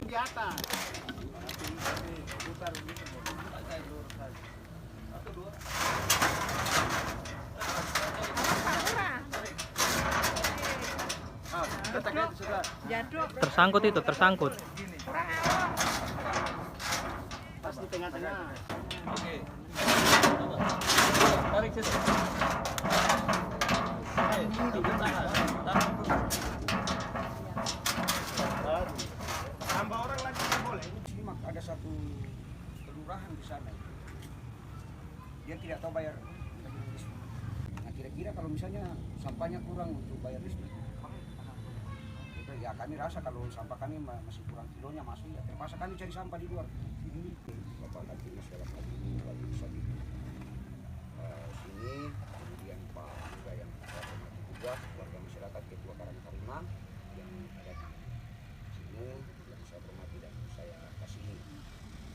di atas. Tersangkut itu, tersangkut. Pas di tengah-tengah. Oke. Tarik situ. Tambah orang lagi nggak boleh. Sini ada satu kelurahan di sana. Dia tidak tahu bayar listrik. Nah, kira-kira kalau misalnya sampahnya kurang untuk bayar listrik, ya kami rasa kalau sampah kami masih kurang kilonya masuk, ya terpaksa kami cari sampah di luar. Ini Bapak Lagi masyarakat ini lalu bisa di sini, kemudian Pak juga yang juga warga masyarakat Ketua Karang Taruna yang ada di sini yang saya hormati dan saya kasihi.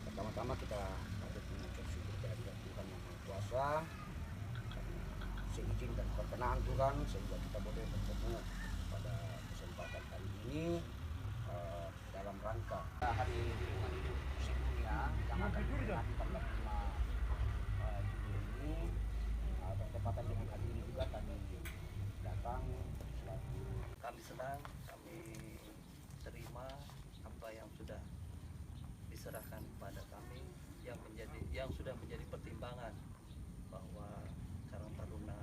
Pertama-tama kita patut mengucap syukur kehadirat Tuhan Yang Maha Kuasa, seizin dan perkenan Tuhan sehingga kita boleh bertemu pada kesempatan kali ini dalam rangka Hari Lingkungan Hidup Sedunia yang akan diperingati tanggal 5 Juli ini. Bertepatan dengan hari ini juga kami datang selaku Kami senang, kami terima apa yang sudah diserahkan kepada kami yang sudah menjadi pertimbangan bahwa Karang Taruna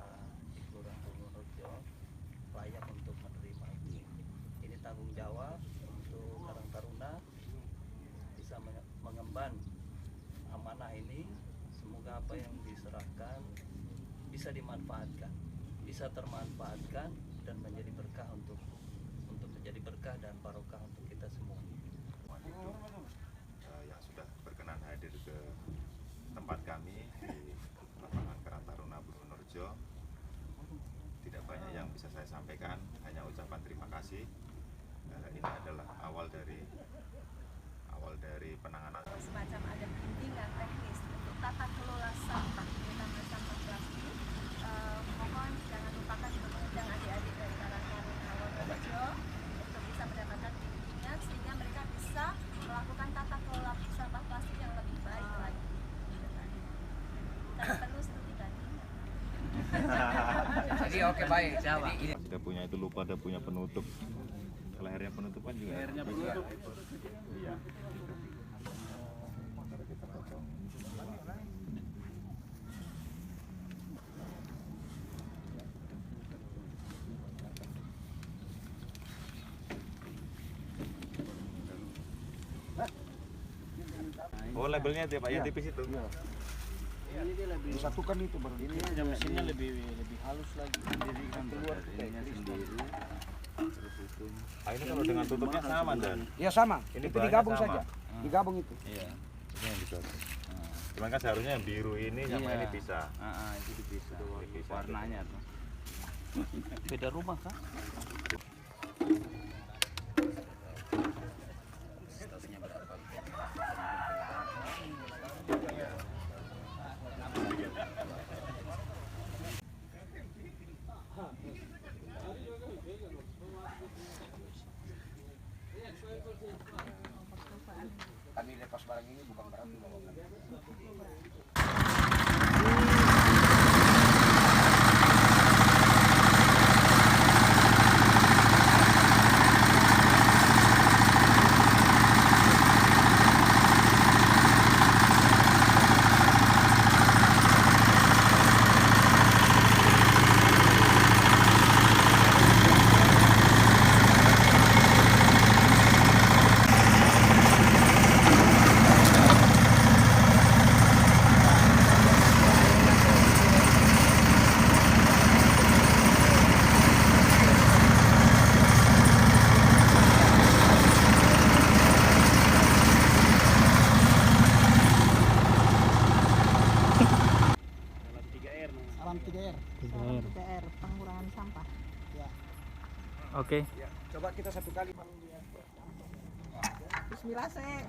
di Kelurahan Purworejo layak untuk menerima ini. Ini tanggung jawab untuk Karang Taruna bisa mengemban amanah ini. Semoga apa yang diserahkan bisa dimanfaatkan, bisa termanfaatkan dan menjadi berkah untuk menjadi berkah dan barokah untuk kita semua. Yang sudah berkenan hadir ke tempat kami di lapangan Karang Taruna Purworejo. Tidak banyak yang bisa saya sampaikan, hanya ucapan terima kasih. Ini adalah awal dari penanganan. Semacam ada bimbingan teknis untuk tata kelola sampah, terutama sampah plastik. Mohon jangan lupakan mengundang adik-adik dari Karang Taruna Purworejo untuk bisa mendapatkan bimbingan sehingga mereka bisa melakukan tata kelola sampah plastik yang lebih baik lagi. Kita perlu studi tadi. Jadi oke baik. Kita punya itu lupa ada punya penutup. Kalau akhirnya penutupan juga. Akhirnya penutup. Iya. Oh labelnya itu ya Pak, ya tipis itu. Ini dia lebih Disatukan itu baru ini aja mesinnya lebih halus lagi. Jadi kan keluar sendiri. Terus itu. Ah, ini kalau dengan tutupnya sama dan. ya sama. Ini Itu bahannya digabung sama. saja. Digabung itu. Iya. Ini yang digabung. Cuman kan seharusnya yang biru ini sama Iya. ini bisa. Itu dipisah. Dipisah. Warnanya tuh. Beda rumah kah? Kami lepas barang ini bukan berarti bahwa kami Salam 3R. Salam 3R, pengurangan sampah. Oke. ya, coba kita satu kali. Bismillah, Sek.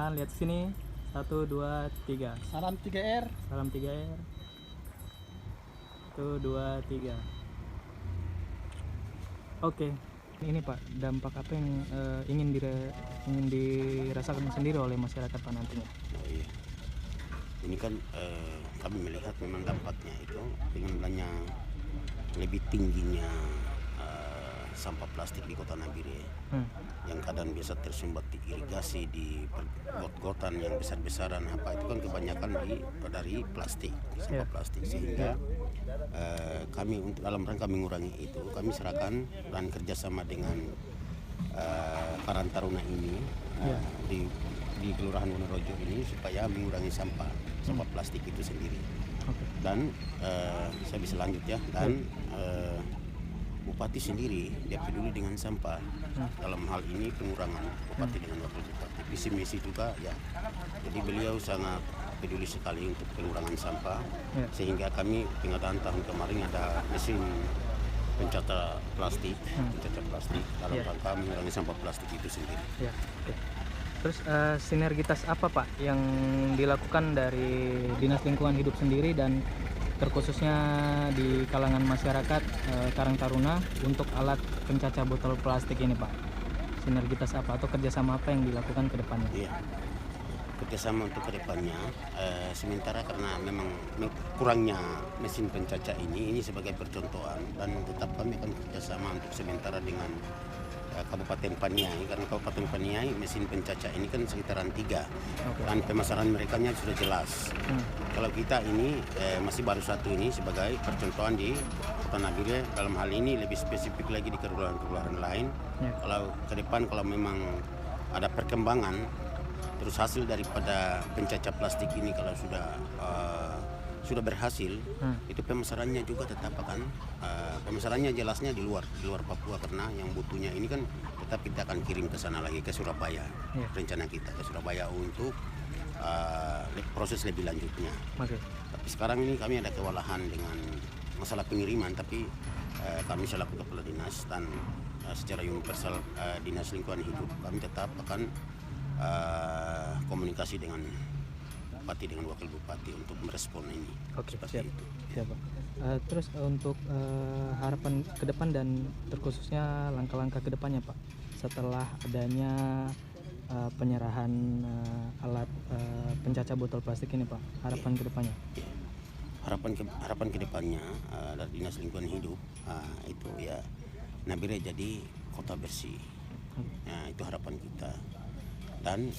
Silakan lihat sini. 1, 2, 3. Salam 3R. Salam 3R. 1, 2, 3. Oke. Ini Pak, dampak apa yang ingin dirasakan sendiri oleh masyarakat Pak nantinya? Oh iya. Ini kan kami melihat memang dampaknya itu dengan adanya lebih tingginya sampah plastik di Kota Nabire yang kadang biasa tersumbat di irigasi, di got-gotan yang besar-besaran apa itu kan kebanyakan dari plastik, sampah plastik, sehingga kami untuk dalam rangka mengurangi itu kami serahkan dan kerjasama dengan Karang Taruna ini di Kelurahan Wonorejo ini supaya mengurangi sampah plastik itu sendiri. Dan saya bisa lanjut ya, dan Bupati sendiri dia peduli dengan sampah. Dalam hal ini pengurangan Bupati dengan Wakil Bupati. Visi misi juga ya. Jadi beliau sangat peduli sekali untuk pengurangan sampah. Sehingga kami pengadaan tahun kemarin ada mesin pencatat plastik, dalam rangka mengurangi sampah plastik itu sendiri. Ya, oke. Terus sinergitas apa Pak yang dilakukan dari Dinas Lingkungan Hidup sendiri dan terkhususnya di kalangan masyarakat Karang Taruna untuk alat pencacah botol plastik ini Pak? Sinergitas apa atau kerjasama apa yang dilakukan ke depannya? Iya, kerjasama untuk ke depannya sementara karena memang kurangnya mesin pencacah ini sebagai percontohan, dan tetap kami akan kerjasama untuk sementara dengan Kabupaten Paniai, karena Kabupaten Paniai mesin pencacah ini kan sekitaran 3 dan pemasaran mereka sudah jelas. Kalau kita ini masih baru 1 ini sebagai percontohan di Kota Nabire, dalam hal ini lebih spesifik lagi di kelurahan-kelurahan lain. Kalau ke depan kalau memang ada perkembangan terus hasil daripada pencacah plastik ini kalau sudah berhasil, itu pemasarannya juga tetap akan pemasarannya jelasnya di luar Papua, karena yang butuhnya ini kan tetap kita akan kirim ke sana lagi, ke Surabaya. Rencana kita ke Surabaya untuk proses lebih lanjutnya. Tapi sekarang ini kami ada kewalahan dengan masalah pengiriman, tapi kami selaku kepala dinas dan secara universal Dinas Lingkungan Hidup kami tetap akan komunikasi dengan Bupati dengan Wakil Bupati untuk merespon ini. Oke, seperti siap. itu. Siap, Pak. Terus untuk harapan ke depan dan terkhususnya langkah-langkah ke depannya Pak, setelah adanya penyerahan alat pencacah botol plastik ini Pak, harapan ke depannya? Harapan ke depannya dari Dinas Lingkungan Hidup itu ya Nabire jadi kota bersih. Nah, itu harapan kita. Dan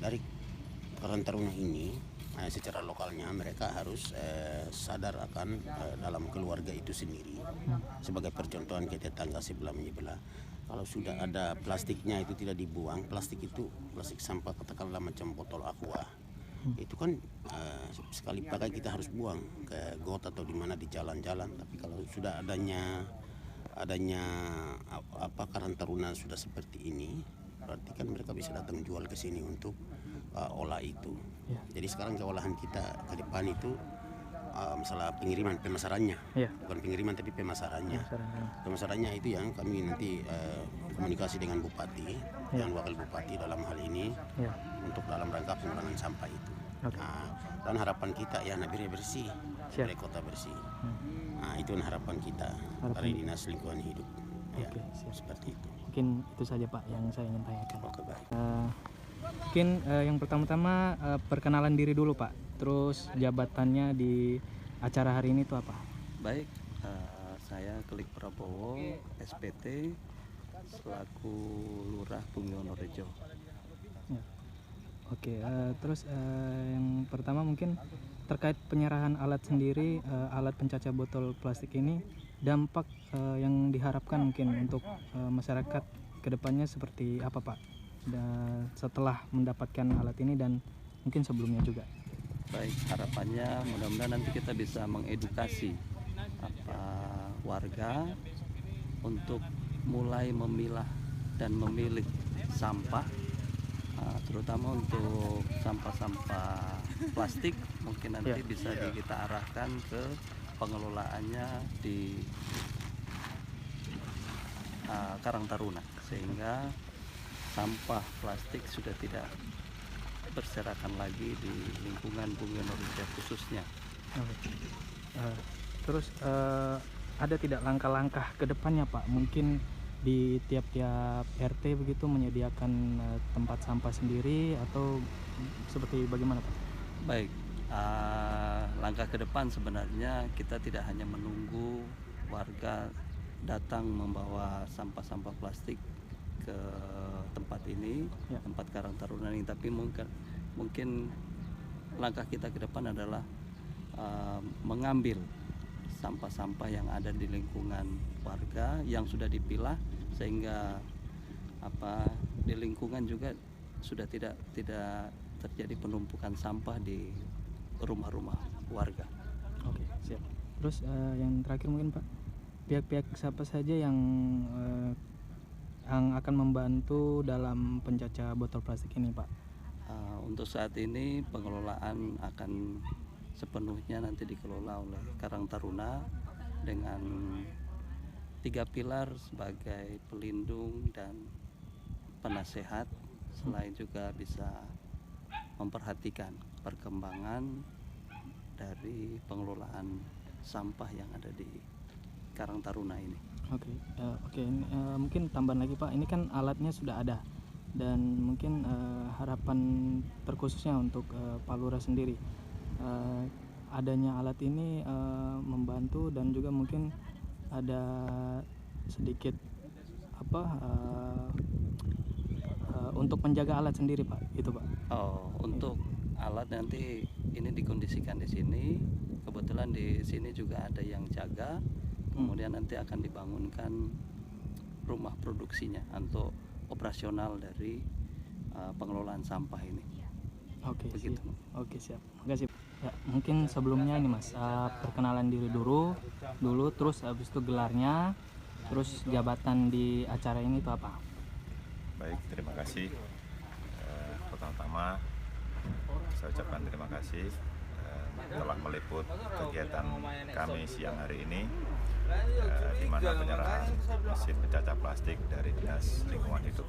dari Karang Taruna ini secara lokalnya mereka harus sadar akan dalam keluarga itu sendiri sebagai percontohan ke tetangga sebelah menyebelah. Kalau sudah ada plastiknya itu tidak dibuang, plastik sampah katakanlah macam botol aqua itu kan sekali pakai kita harus buang ke got atau di mana di jalan-jalan. Tapi kalau sudah adanya Karang Taruna sudah seperti ini, berarti kan mereka bisa datang jual ke sini untuk olah itu. Jadi sekarang keolahan kita ke depan itu masalah pemasarannya. Bukan pengiriman tapi pemasarannya. Pemasarannya itu yang kami nanti komunikasi dengan Bupati dan Wakil Bupati dalam hal ini untuk dalam rangka pengurangan sampah itu. Dan harapan kita ya Nabire bersih, Nabire kota bersih. Nah, itu harapan kita dari Dinas Lingkungan Hidup. Seperti itu. Mungkin itu saja Pak yang saya ingin tanyakan. Oke, baik. Mungkin yang pertama-tama perkenalan diri dulu Pak, terus jabatannya di acara hari ini itu apa? Baik, saya Klik Prabowo, SPT, selaku Lurah Bumi Wonorejo. Oke, terus yang pertama mungkin terkait penyerahan alat sendiri, alat pencacah botol plastik ini, dampak yang diharapkan mungkin untuk masyarakat kedepannya seperti apa Pak? Setelah mendapatkan alat ini dan mungkin sebelumnya juga. Baik, harapannya mudah-mudahan nanti kita bisa mengedukasi warga untuk mulai memilah dan memilih sampah, terutama untuk sampah-sampah plastik. Mungkin nanti bisa kita arahkan ke pengelolaannya di Karang Taruna, sehingga sampah plastik sudah tidak berserakan lagi di lingkungan Bumi Norja khususnya. Oke. Terus ada tidak langkah-langkah ke depannya Pak? Mungkin di tiap-tiap RT begitu menyediakan tempat sampah sendiri atau seperti bagaimana Pak? Baik, langkah ke depan sebenarnya kita tidak hanya menunggu warga datang membawa sampah-sampah plastik ke tempat ini, Ya. tempat Karang Taruna ini, tapi mungkin langkah kita ke depan adalah mengambil sampah-sampah yang ada di lingkungan warga yang sudah dipilah, sehingga di lingkungan juga sudah tidak terjadi penumpukan sampah di rumah-rumah warga. Oke, siap. Terus yang terakhir mungkin Pak, pihak-pihak siapa saja yang akan membantu dalam pencacah botol plastik ini Pak? Untuk saat ini pengelolaan akan sepenuhnya nanti dikelola oleh Karang Taruna dengan 3 pilar sebagai pelindung dan penasehat, selain juga bisa memperhatikan perkembangan dari pengelolaan sampah yang ada di Karang Taruna ini. Oke, ini, mungkin tambahan lagi Pak, ini kan alatnya sudah ada dan mungkin harapan terkhususnya untuk Pak Lurah sendiri, adanya alat ini membantu dan juga mungkin ada sedikit untuk menjaga alat sendiri Pak, itu Pak. Untuk alat nanti ini dikondisikan di sini. Kebetulan di sini juga ada yang jaga. Kemudian nanti akan dibangunkan rumah produksinya untuk operasional dari pengelolaan sampah ini. Oke, Begitu. Oke, siap. Makasih. Ya, mungkin sebelumnya ini Mas, perkenalan diri dulu, terus habis itu gelarnya, terus jabatan di acara ini itu apa? Baik, terima kasih. Pertama-tama saya ucapkan terima kasih telah meliput kegiatan kami siang hari ini, di mana penyerahan mesin pencacah plastik dari Dinas Lingkungan Hidup.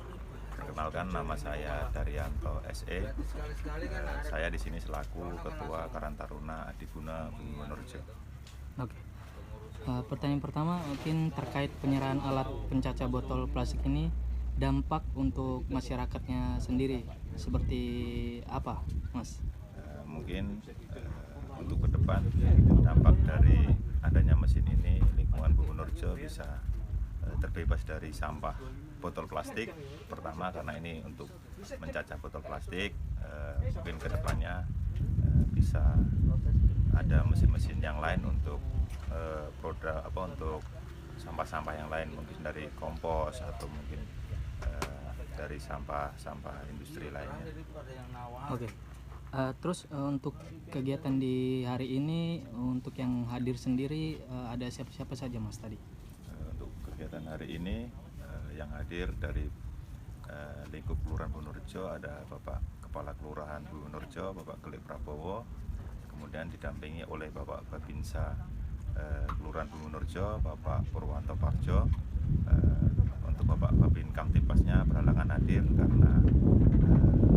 Perkenalkan, nama saya Daryanto SE. Saya di sini selaku Ketua Karang Taruna Adiguna Bumi Norja. Oke. Pertanyaan pertama mungkin terkait penyerahan alat pencacah botol plastik ini, dampak untuk masyarakatnya sendiri seperti apa, Mas? Mungkin untuk ke depan dampak dari adanya mesin ini, lingkungan Bumi Norja bisa terbebas dari sampah botol plastik. Pertama karena ini untuk mencacah botol plastik, mungkin ke depannya bisa ada mesin-mesin yang lain untuk untuk sampah-sampah yang lain, mungkin dari kompos atau mungkin dari sampah industri lainnya. Oke. Terus untuk kegiatan di hari ini, untuk yang hadir sendiri ada siapa-siapa saja Mas tadi? Untuk kegiatan hari ini yang hadir dari lingkup Kelurahan Bumi Norja ada Bapak Kepala Kelurahan Bumi Norja, Bapak Gelik Prabowo, kemudian didampingi oleh Bapak Babinsa Kelurahan Bumi Norja, Bapak Purwanto Parjo. Untuk Bapak Babin Kamtipasnya berhalangan hadir karena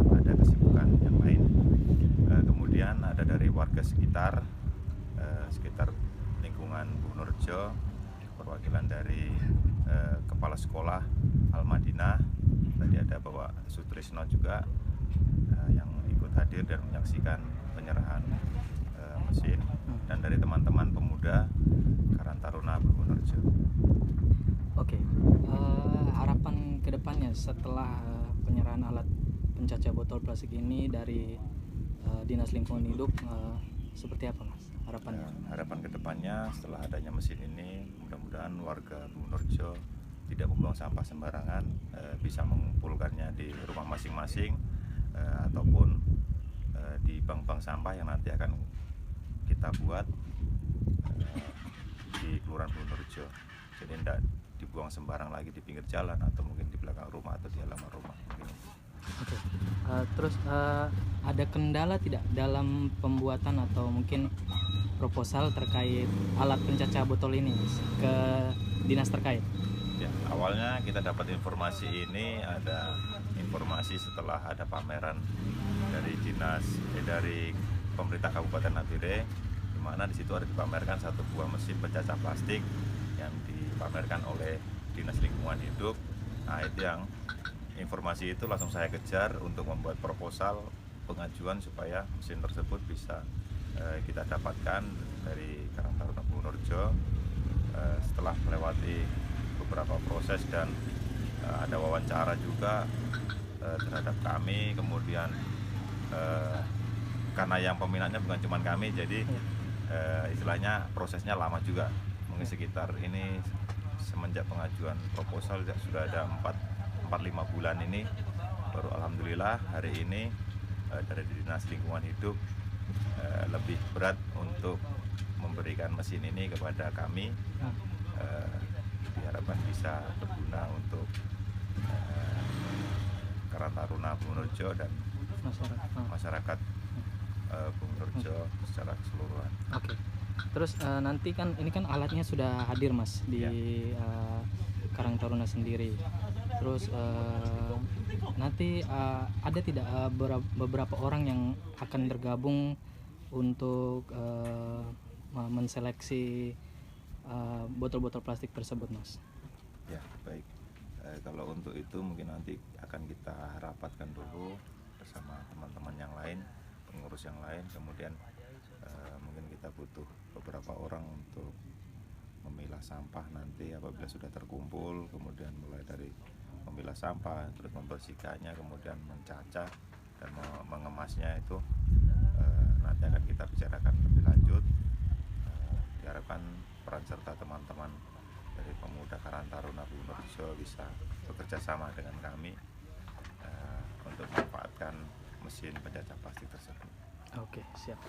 ada kesibukan yang lain. Kemudian ada dari warga sekitar lingkungan Bumi Norja, perwakilan dari Kepala Sekolah Al-Madinah, tadi ada Bapak Sutrisno juga yang ikut hadir dan menyaksikan penyerahan mesin, dan dari teman-teman pemuda Karang Taruna Bumi Norja. Oke. Harapan kedepannya setelah penyerahan alat pencacah botol plastik ini dari Dinas Lingkungan Hidup, seperti apa Mas harapannya? Harapan kedepannya setelah adanya mesin ini, mudah-mudahan warga Bumi Norja tidak membuang sampah sembarangan, bisa mengumpulkannya di rumah masing-masing ataupun di bank-bank sampah yang nanti akan kita buat di Kelurahan Bumi Norja. Jadi tidak dibuang sembarang lagi di pinggir jalan atau mungkin di belakang rumah atau di halaman rumah. Oke. Terus ada kendala tidak dalam pembuatan atau mungkin proposal terkait alat pencacah botol ini ke dinas terkait? Ya, awalnya kita dapat informasi ini ada informasi setelah ada pameran dari dari pemerintah Kabupaten Nabire, di mana di situ ada dipamerkan satu buah mesin pencacah plastik yang dipamerkan oleh Dinas Lingkungan Hidup. Nah, itu yang informasi itu langsung saya kejar untuk membuat proposal pengajuan supaya mesin tersebut bisa kita dapatkan dari Karang Taruna Bulurejo. Setelah melewati beberapa proses dan ada wawancara juga terhadap kami, kemudian karena yang peminatnya bukan cuma kami, jadi istilahnya prosesnya lama juga, mungkin sekitar ini semenjak pengajuan proposal sudah ada 4-5 bulan ini, baru alhamdulillah hari ini dari Dinas Lingkungan Hidup lebih berat untuk memberikan mesin ini kepada kami. Diharapkan bisa berguna untuk Karang Taruna Bulurejo dan masyarakat Bulurejo secara keseluruhan. Oke. Terus nanti kan ini kan alatnya sudah hadir Mas di Karang Taruna sendiri. Terus nanti ada tidak beberapa orang yang akan bergabung untuk menseleksi botol-botol plastik tersebut, Mas? Ya, baik. Kalau untuk itu mungkin nanti akan kita rapatkan dulu bersama teman-teman yang lain, pengurus yang lain, kemudian mungkin kita butuh beberapa orang untuk memilah sampah nanti apabila sudah terkumpul, kemudian mulai dari memilah sampah, terus membersihkannya, kemudian mencacah dan mengemasnya itu nanti akan kita bicarakan lebih lanjut. Diharapkan peran serta teman-teman dari pemuda Karang Taruna Bulurejo bisa bekerja sama dengan kami untuk memanfaatkan mesin pencacah plastik tersebut. Oke, siap.